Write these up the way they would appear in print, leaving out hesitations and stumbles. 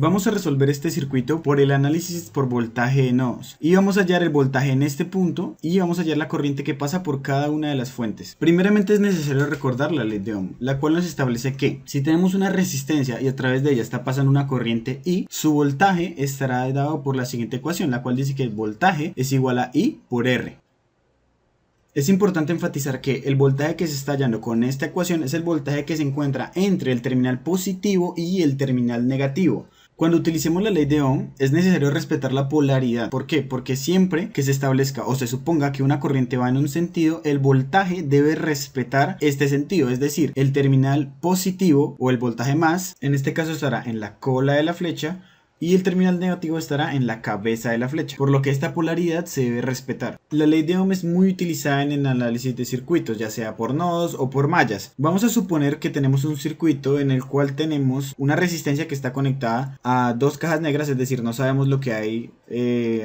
Vamos a resolver este circuito por el análisis por voltaje de nodos y vamos a hallar el voltaje en este punto y vamos a hallar la corriente que pasa por cada una de las fuentes. Primeramente es necesario recordar la ley de Ohm, la cual nos establece que si tenemos una resistencia y a través de ella está pasando una corriente I, su voltaje estará dado por la siguiente ecuación, la cual dice que el voltaje es igual a I por R. Es importante enfatizar que el voltaje que se está hallando con esta ecuación es el voltaje que se encuentra entre el terminal positivo y el terminal negativo. Cuando utilicemos la ley de Ohm es necesario respetar la polaridad. ¿Por qué? Porque siempre que se establezca o se suponga que una corriente va en un sentido, el voltaje debe respetar este sentido. Es decir, el terminal positivo o el voltaje más, en este caso estará en la cola de la flecha, y el terminal negativo estará en la cabeza de la flecha, por lo que esta polaridad se debe respetar. La ley de Ohm es muy utilizada en el análisis de circuitos, ya sea por nodos o por mallas. Vamos a suponer que tenemos un circuito en el cual tenemos una resistencia que está conectada a dos cajas negras, es decir, no sabemos lo que hay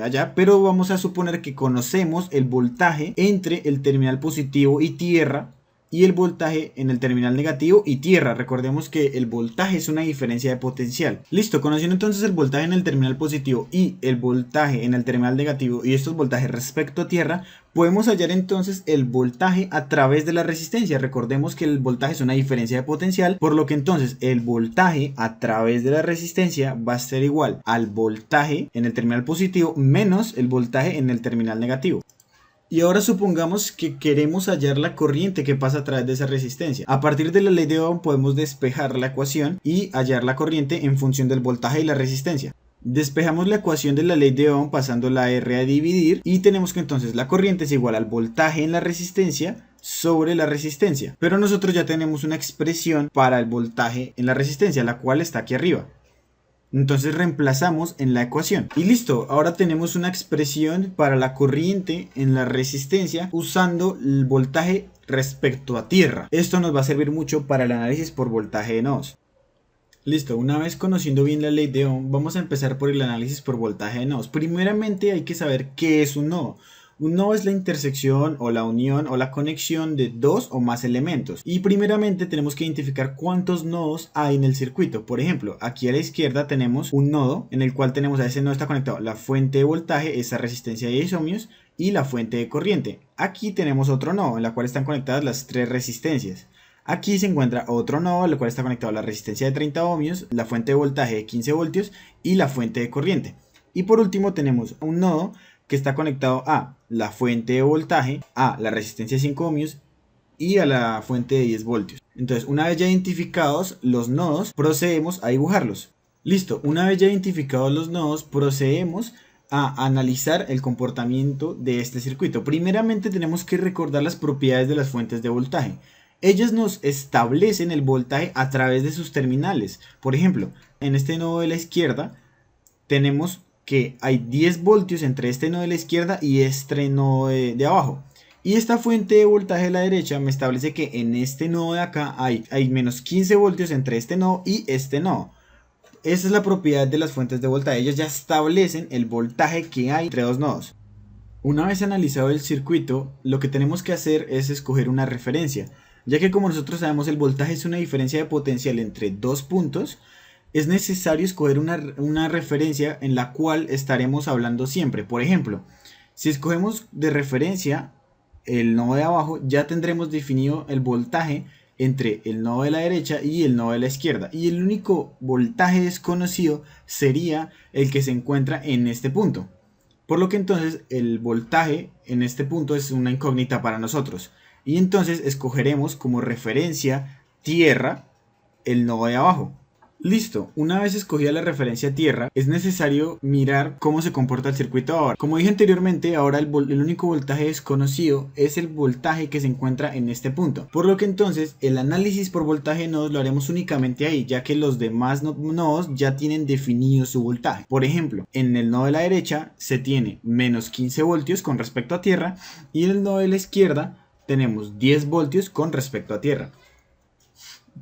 allá, pero vamos a suponer que conocemos el voltaje entre el terminal positivo y tierra y el voltaje en el terminal negativo y tierra. Recordemos que el voltaje es una diferencia de potencial. Listo, conociendo entonces el voltaje en el terminal positivo y el voltaje en el terminal negativo y estos voltajes respecto a tierra, podemos hallar entonces el voltaje a través de la resistencia. Recordemos que el voltaje es una diferencia de potencial, por lo que entonces el voltaje a través de la resistencia va a ser igual al voltaje en el terminal positivo menos el voltaje en el terminal negativo. Y ahora supongamos que queremos hallar la corriente que pasa a través de esa resistencia. A partir de la ley de Ohm podemos despejar la ecuación y hallar la corriente en función del voltaje y la resistencia. Despejamos la ecuación de la ley de Ohm pasando la R a dividir y tenemos que entonces la corriente es igual al voltaje en la resistencia sobre la resistencia. Pero nosotros ya tenemos una expresión para el voltaje en la resistencia, la cual está aquí arriba. Entonces reemplazamos en la ecuación y listo, ahora tenemos una expresión para la corriente en la resistencia usando el voltaje respecto a tierra. Esto nos va a servir mucho para el análisis por voltaje de nodos. Listo, una vez conociendo bien la ley de Ohm, vamos a empezar por el análisis por voltaje de nodos. Primeramente hay que saber qué es un nodo. Un nodo es la intersección o la unión o la conexión de dos o más elementos. Y primeramente tenemos que identificar cuántos nodos hay en el circuito. Por ejemplo, aquí a la izquierda tenemos un nodo en el cual tenemos a ese nodo está conectado la fuente de voltaje, esa resistencia de 10 ohmios y la fuente de corriente. Aquí tenemos otro nodo en la cual están conectadas las tres resistencias. Aquí se encuentra otro nodo en el cual está conectado la resistencia de 30 ohmios, la fuente de voltaje de 15 voltios y la fuente de corriente. Y por último tenemos un nodo que está conectado a la fuente de voltaje, a la resistencia de 5 ohmios y a la fuente de 10 voltios. Entonces, una vez ya identificados los nodos, procedemos a dibujarlos. Listo, una vez ya identificados los nodos, procedemos a analizar el comportamiento de este circuito. Primeramente tenemos que recordar las propiedades de las fuentes de voltaje. Ellas nos establecen el voltaje a través de sus terminales. Por ejemplo, en este nodo de la izquierda tenemos que hay 10 voltios entre este nodo de la izquierda y este nodo de abajo. Y esta fuente de voltaje de la derecha me establece que en este nodo de acá hay menos 15 voltios entre este nodo y este nodo. Esa es la propiedad de las fuentes de voltaje. Ellas ya establecen el voltaje que hay entre dos nodos. Una vez analizado el circuito, lo que tenemos que hacer es escoger una referencia, ya que como nosotros sabemos el voltaje es una diferencia de potencial entre dos puntos. Es necesario escoger una referencia en la cual estaremos hablando siempre. Por ejemplo, si escogemos de referencia el nodo de abajo, ya tendremos definido el voltaje entre el nodo de la derecha y el nodo de la izquierda. Y el único voltaje desconocido sería el que se encuentra en este punto. Por lo que entonces el voltaje en este punto es una incógnita para nosotros. Y entonces escogeremos como referencia tierra el nodo de abajo. Listo, una vez escogida la referencia tierra, es necesario mirar cómo se comporta el circuito ahora. Como dije anteriormente, ahora el único voltaje desconocido es el voltaje que se encuentra en este punto. Por lo que entonces el análisis por voltaje de nodos lo haremos únicamente ahí, ya que los demás nodos ya tienen definido su voltaje. Por ejemplo, en el nodo de la derecha se tiene menos 15 voltios con respecto a tierra y en el nodo de la izquierda tenemos 10 voltios con respecto a tierra.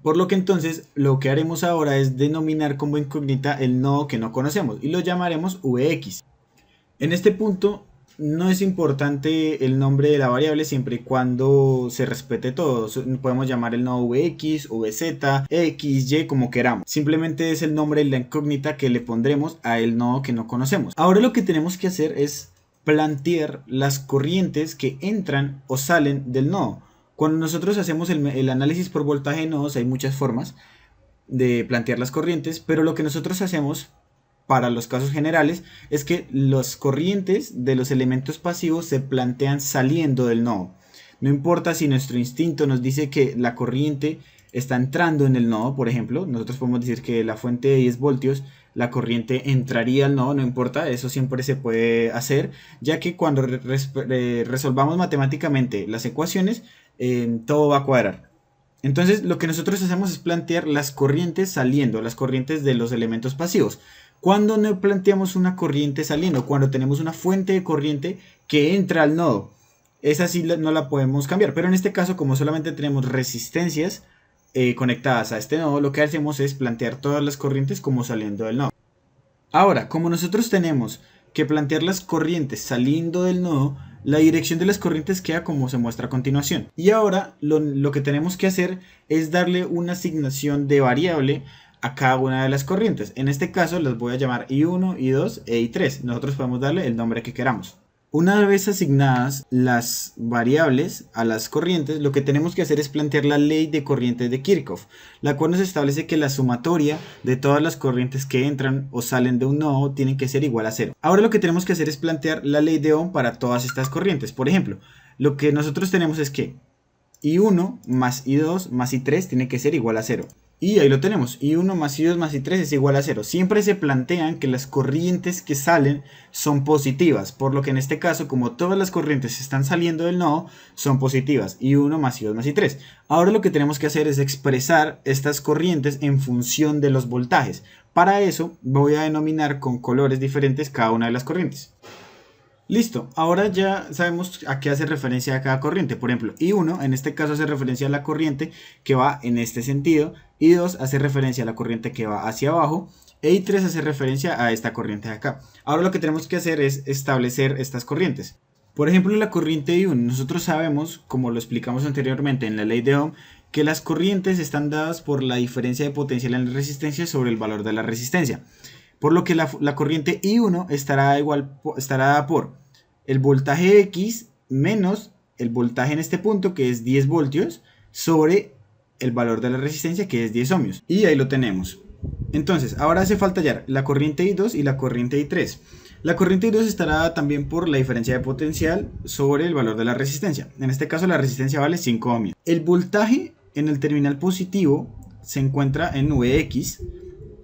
Por lo que entonces lo que haremos ahora es denominar como incógnita el nodo que no conocemos y lo llamaremos Vx. En este punto no es importante el nombre de la variable siempre y cuando se respete todo. Podemos llamar el nodo vx, vz, x, y como queramos. Simplemente es el nombre de la incógnita que le pondremos a el nodo que no conocemos. Ahora lo que tenemos que hacer es plantear las corrientes que entran o salen del nodo. Cuando nosotros hacemos el análisis por voltaje de nodos hay muchas formas de plantear las corrientes, pero lo que nosotros hacemos para los casos generales es que las corrientes de los elementos pasivos se plantean saliendo del nodo. No importa si nuestro instinto nos dice que la corriente está entrando en el nodo, por ejemplo, nosotros podemos decir que la fuente de 10 voltios, la corriente entraría al nodo, no importa, eso siempre se puede hacer, ya que cuando resolvamos matemáticamente las ecuaciones, todo va a cuadrar. Entonces lo que nosotros hacemos es plantear las corrientes saliendo, las corrientes de los elementos pasivos. Cuando no planteamos una corriente saliendo, cuando tenemos una fuente de corriente que entra al nodo, esa sí no la podemos cambiar, pero en este caso como solamente tenemos resistencias conectadas a este nodo, lo que hacemos es plantear todas las corrientes como saliendo del nodo. Ahora, como nosotros tenemos que plantear las corrientes saliendo del nodo, la dirección de las corrientes queda como se muestra a continuación. Y ahora lo que tenemos que hacer es darle una asignación de variable a cada una de las corrientes. En este caso las voy a llamar I1, I2 e I3. Nosotros podemos darle el nombre que queramos. Una vez asignadas las variables a las corrientes, lo que tenemos que hacer es plantear la ley de corrientes de Kirchhoff, la cual nos establece que la sumatoria de todas las corrientes que entran o salen de un nodo tienen que ser igual a 0. Ahora lo que tenemos que hacer es plantear la ley de Ohm para todas estas corrientes. Por ejemplo, lo que nosotros tenemos es que I1 más I2 más I3 tiene que ser igual a 0. Y ahí lo tenemos, I1 más I2 más I3 es igual a 0. Siempre se plantean que las corrientes que salen son positivas, por lo que en este caso, como todas las corrientes están saliendo del nodo, son positivas, I1 más I2 más I3. Ahora lo que tenemos que hacer es expresar estas corrientes en función de los voltajes. Para eso voy a denominar con colores diferentes cada una de las corrientes. Listo, ahora ya sabemos a qué hace referencia a cada corriente. Por ejemplo, I1 en este caso hace referencia a la corriente que va en este sentido, I2 hace referencia a la corriente que va hacia abajo e I3 hace referencia a esta corriente de acá. Ahora lo que tenemos que hacer es establecer estas corrientes. Por ejemplo, la corriente I1, nosotros sabemos, como lo explicamos anteriormente en la ley de Ohm, que las corrientes están dadas por la diferencia de potencial en la resistencia sobre el valor de la resistencia. Por lo que la corriente I1 estará dada por el voltaje X menos el voltaje en este punto, que es 10 voltios, sobre el valor de la resistencia, que es 10 ohmios. Y ahí lo tenemos. Entonces, ahora hace falta hallar la corriente I2 y la corriente I3. La corriente I2 estará dada también por la diferencia de potencial sobre el valor de la resistencia. En este caso, la resistencia vale 5 ohmios. El voltaje en el terminal positivo se encuentra en Vx.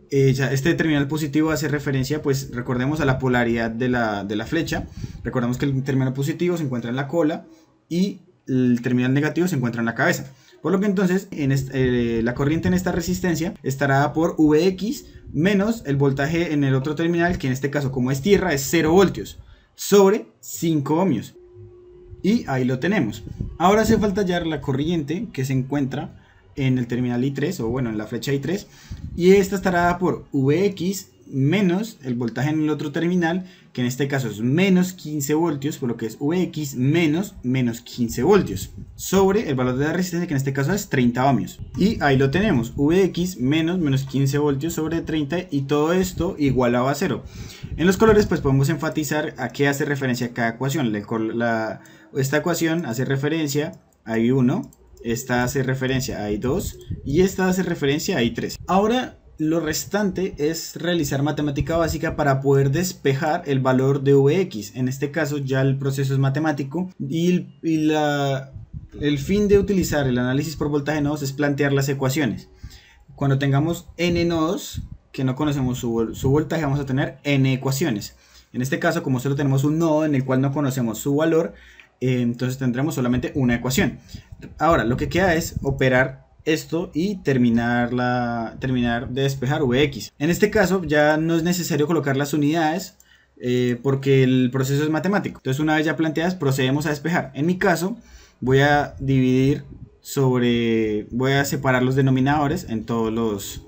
Este terminal positivo hace referencia, pues recordemos, a la polaridad de la flecha. Recordemos que el terminal positivo se encuentra en la cola y el terminal negativo se encuentra en la cabeza. Por lo que entonces la corriente en esta resistencia estará dada por Vx menos el voltaje en el otro terminal, que en este caso, como es tierra, es 0 voltios, sobre 5 ohmios. Y ahí lo tenemos. Ahora hace falta hallar la corriente que se encuentra en el terminal I3, o bueno, en la flecha I3, y esta estará dada por Vx menos el voltaje en el otro terminal, que en este caso es menos 15 voltios, por lo que es Vx menos 15 voltios, sobre el valor de la resistencia, que en este caso es 30 ohmios. Y ahí lo tenemos, Vx menos 15 voltios sobre 30, y todo esto igualado a 0. En los colores pues podemos enfatizar a qué hace referencia cada ecuación. Esta ecuación hace referencia a I1, esta hace referencia a I2 y esta hace referencia a I3. Ahora lo restante es realizar matemática básica para poder despejar el valor de Vx. En este caso ya el proceso es matemático y el fin de utilizar el análisis por voltaje de nodos es plantear las ecuaciones. Cuando tengamos n nodos que no conocemos su voltaje, vamos a tener n ecuaciones. En este caso, como solo tenemos un nodo en el cual no conocemos su valor, entonces tendremos solamente una ecuación. Ahora lo que queda es operar esto y terminar de despejar Vx. En este caso ya no es necesario colocar las unidades porque el proceso es matemático. Entonces, una vez ya planteadas, procedemos a despejar. En mi caso voy a voy a separar los denominadores en todos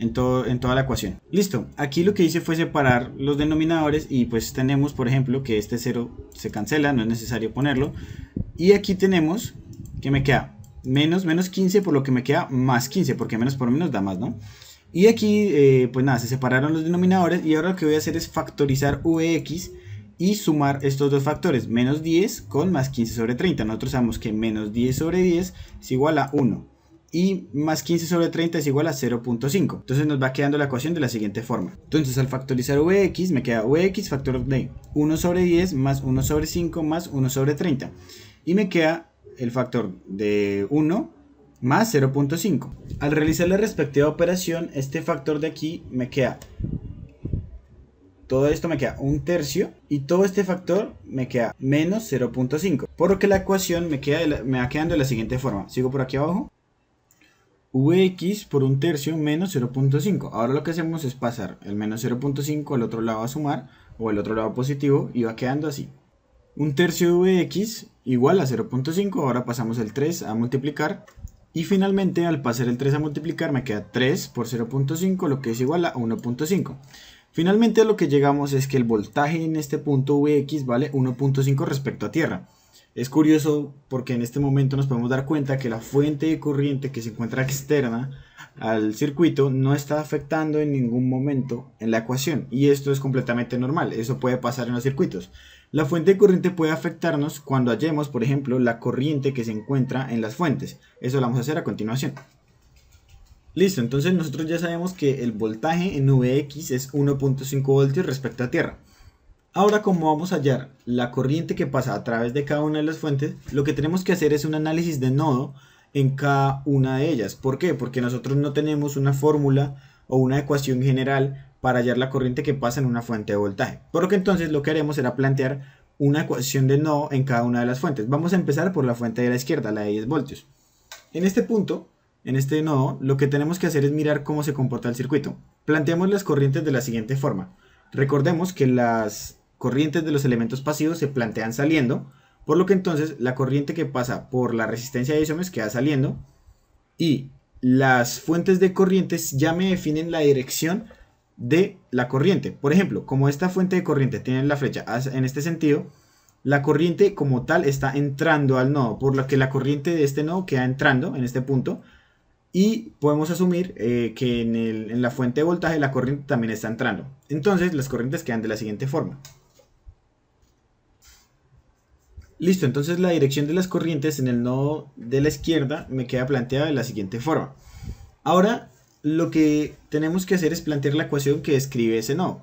en toda la ecuación. Listo, aquí lo que hice fue separar los denominadores y pues tenemos, por ejemplo, que este 0 se cancela, no es necesario ponerlo. Y aquí tenemos que me queda menos 15, por lo que me queda más 15, porque menos por menos da más, ¿no? Y aquí, pues nada, se separaron los denominadores y ahora lo que voy a hacer es factorizar Vx y sumar estos dos factores, menos 10 con más 15 sobre 30. Nosotros sabemos que menos 10 sobre 10 es igual a 1 y más 15 sobre 30 es igual a 0.5. Entonces nos va quedando la ecuación de la siguiente forma. Entonces al factorizar Vx me queda Vx factor de 1 sobre 10 más 1 sobre 5 más 1 sobre 30. Y me queda el factor de 1 más 0.5. Al realizar la respectiva operación, este factor de aquí me queda... Todo esto me queda 1/3 y todo este factor me queda menos 0.5. Por lo que la ecuación me va quedando de la siguiente forma. Sigo por aquí abajo. Vx por 1/3 menos 0.5. Ahora lo que hacemos es pasar el menos 0.5 al otro lado a sumar, o el otro lado positivo, y va quedando así. 1/3 de Vx igual a 0.5. Ahora pasamos el 3 a multiplicar. Y finalmente al pasar el 3 a multiplicar me queda 3 por 0.5, lo que es igual a 1.5. Finalmente a lo que llegamos es que el voltaje en este punto Vx vale 1.5 respecto a tierra. Es curioso porque en este momento nos podemos dar cuenta que la fuente de corriente que se encuentra externa al circuito no está afectando en ningún momento en la ecuación. Y esto es completamente normal, eso puede pasar en los circuitos. La fuente de corriente puede afectarnos cuando hallemos, por ejemplo, la corriente que se encuentra en las fuentes. Eso lo vamos a hacer a continuación. Listo, entonces nosotros ya sabemos que el voltaje en Vx es 1.5 voltios respecto a tierra. Ahora, como vamos a hallar la corriente que pasa a través de cada una de las fuentes, lo que tenemos que hacer es un análisis de nodo en cada una de ellas. ¿Por qué? Porque nosotros no tenemos una fórmula o una ecuación general para hallar la corriente que pasa en una fuente de voltaje. Por lo que entonces lo que haremos será plantear una ecuación de nodo en cada una de las fuentes. Vamos a empezar por la fuente de la izquierda, la de 10 voltios. En este punto, en este nodo, lo que tenemos que hacer es mirar cómo se comporta el circuito. Planteamos las corrientes de la siguiente forma. Recordemos que las corrientes de los elementos pasivos se plantean saliendo, por lo que entonces la corriente que pasa por la resistencia de isómeros queda saliendo y las fuentes de corrientes ya me definen la dirección de la corriente. Por ejemplo, como esta fuente de corriente tiene la flecha en este sentido, la corriente como tal está entrando al nodo, por lo que la corriente de este nodo queda entrando en este punto. Y podemos asumir que en la fuente de voltaje la corriente también está entrando. Entonces las corrientes quedan de la siguiente forma. Listo, entonces la dirección de las corrientes en el nodo de la izquierda me queda planteada de la siguiente forma. Ahora lo que tenemos que hacer es plantear la ecuación que describe ese nodo.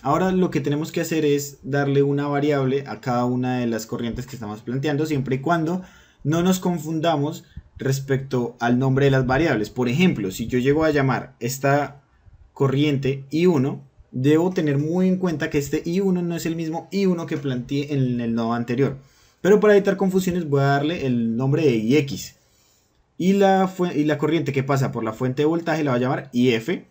Ahora lo que tenemos que hacer es darle una variable a cada una de las corrientes que estamos planteando, siempre y cuando no nos confundamos respecto al nombre de las variables. Por ejemplo, si yo llego a llamar esta corriente I1, debo tener muy en cuenta que este I1 no es el mismo I1 que planteé en el nodo anterior. Pero para evitar confusiones voy a darle el nombre de IX. Y la corriente que pasa por la fuente de voltaje la voy a llamar IF.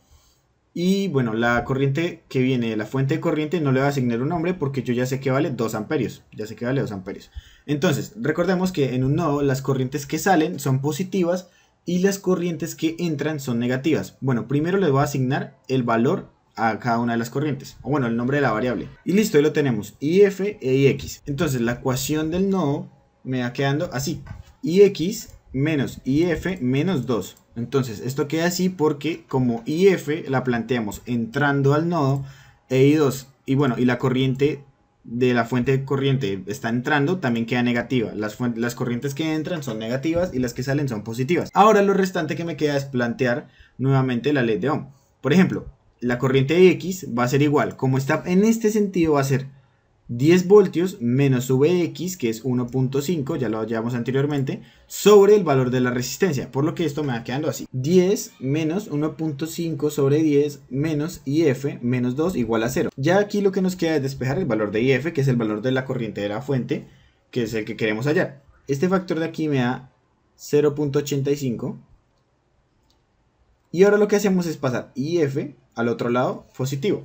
Y bueno, la corriente que viene de la fuente de corriente no le voy a asignar un nombre porque yo ya sé que vale 2 amperios. Ya sé que vale 2 amperios. Entonces, recordemos que en un nodo las corrientes que salen son positivas y las corrientes que entran son negativas. Bueno, primero les voy a asignar el valor a cada una de las corrientes. O bueno, el nombre de la variable. Y listo, ahí lo tenemos. IF e IX. Entonces, la ecuación del nodo me va quedando así. IX menos IF menos 2. Entonces esto queda así porque como IF la planteamos entrando al nodo e I2 y bueno, y la corriente de la fuente de corriente está entrando, también queda negativa. Las corrientes que entran son negativas y las que salen son positivas. Ahora lo restante que me queda es plantear nuevamente la ley de Ohm. Por ejemplo, la corriente X va a ser igual, como está en este sentido va a ser 10 voltios menos Vx, que es 1.5, ya lo llevamos anteriormente, sobre el valor de la resistencia, por lo que esto me va quedando así. 10 menos 1.5 sobre 10 menos IF menos 2 igual a 0. Ya aquí lo que nos queda es despejar el valor de IF, que es el valor de la corriente de la fuente, que es el que queremos hallar. Este factor de aquí me da 0.85. Y ahora lo que hacemos es pasar IF al otro lado positivo.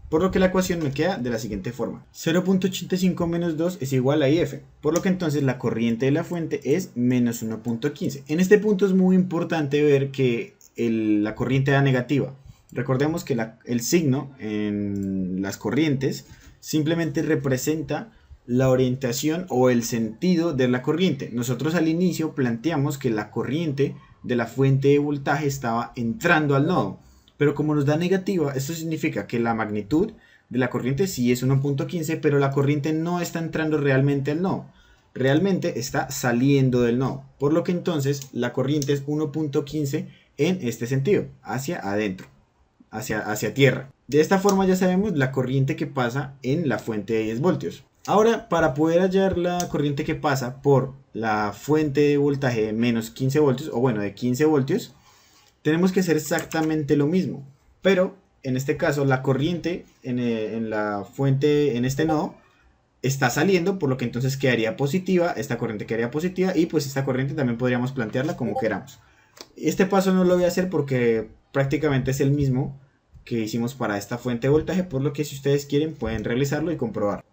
Por lo que la ecuación me queda de la siguiente forma. 0.85 menos 2 es igual a IF. Por lo que entonces la corriente de la fuente es menos 1.15. En este punto es muy importante ver que la corriente da negativa. Recordemos que el signo en las corrientes simplemente representa la orientación o el sentido de la corriente. Nosotros al inicio planteamos que la corriente de la fuente de voltaje estaba entrando al nodo, pero como nos da negativa, esto significa que la magnitud de la corriente sí es 1.15, pero la corriente no está entrando realmente al nodo, realmente está saliendo del nodo, por lo que entonces la corriente es 1.15 en este sentido, hacia adentro, hacia tierra. De esta forma ya sabemos la corriente que pasa en la fuente de 10 voltios. Ahora, para poder hallar la corriente que pasa por la fuente de voltaje de menos 15 voltios, o bueno, de 15 voltios, tenemos que hacer exactamente lo mismo. Pero, en este caso, la corriente en la fuente, en este nodo, está saliendo, por lo que entonces quedaría positiva, esta corriente quedaría positiva, y pues esta corriente también podríamos plantearla como queramos. Este paso no lo voy a hacer porque prácticamente es el mismo que hicimos para esta fuente de voltaje, por lo que si ustedes quieren pueden realizarlo y comprobar.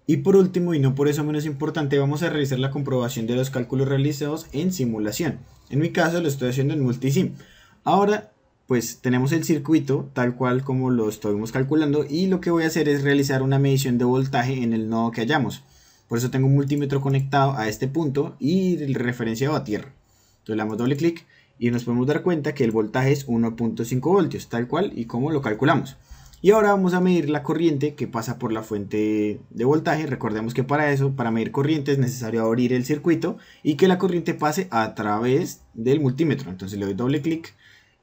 Y por último, y no por eso menos importante, vamos a realizar la comprobación de los cálculos realizados en simulación. En mi caso lo estoy haciendo en Multisim. Ahora, pues tenemos el circuito tal cual como lo estuvimos calculando, y lo que voy a hacer es realizar una medición de voltaje en el nodo que hallamos. Por eso tengo un multímetro conectado a este punto y referenciado a tierra. Entonces le damos doble clic y nos podemos dar cuenta que el voltaje es 1.5 voltios, tal cual y como lo calculamos. Y ahora vamos a medir la corriente que pasa por la fuente de voltaje. Recordemos que para eso, para medir corriente, es necesario abrir el circuito y que la corriente pase a través del multímetro. Entonces le doy doble clic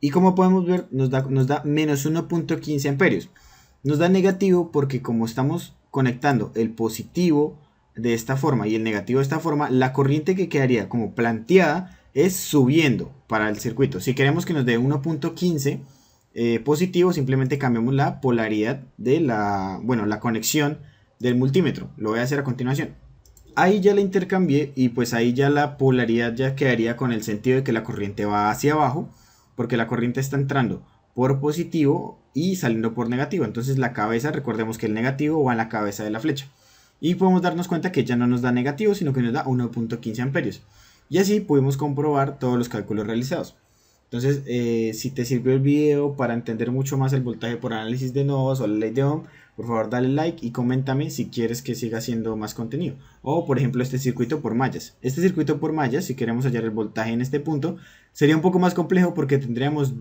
y como podemos ver nos da menos 1.15 amperios. Nos da negativo porque como estamos conectando el positivo de esta forma y el negativo de esta forma, la corriente que quedaría como planteada es subiendo para el circuito. Si queremos que nos dé 1.15 positivo, simplemente cambiamos la polaridad de la conexión del multímetro. Lo voy a hacer a continuación. Ahí ya la intercambié y pues ahí ya la polaridad ya quedaría con el sentido de que la corriente va hacia abajo, porque la corriente está entrando por positivo y saliendo por negativo. Entonces la cabeza, recordemos que el negativo va en la cabeza de la flecha. Y podemos darnos cuenta que ya no nos da negativo, sino que nos da 1.15 amperios. Y así pudimos comprobar todos los cálculos realizados. Entonces, si te sirvió el video para entender mucho más el voltaje por análisis de nodos o la ley de Ohm, por favor dale like y coméntame si quieres que siga haciendo más contenido. O por ejemplo este circuito por mallas. Este circuito por mallas, si queremos hallar el voltaje en este punto, sería un poco más complejo porque tendríamos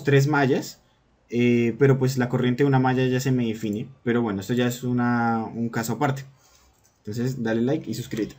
tres mallas. Pero pues la corriente de una malla ya se me define. Pero bueno, esto ya es un caso aparte. Entonces dale like y suscríbete.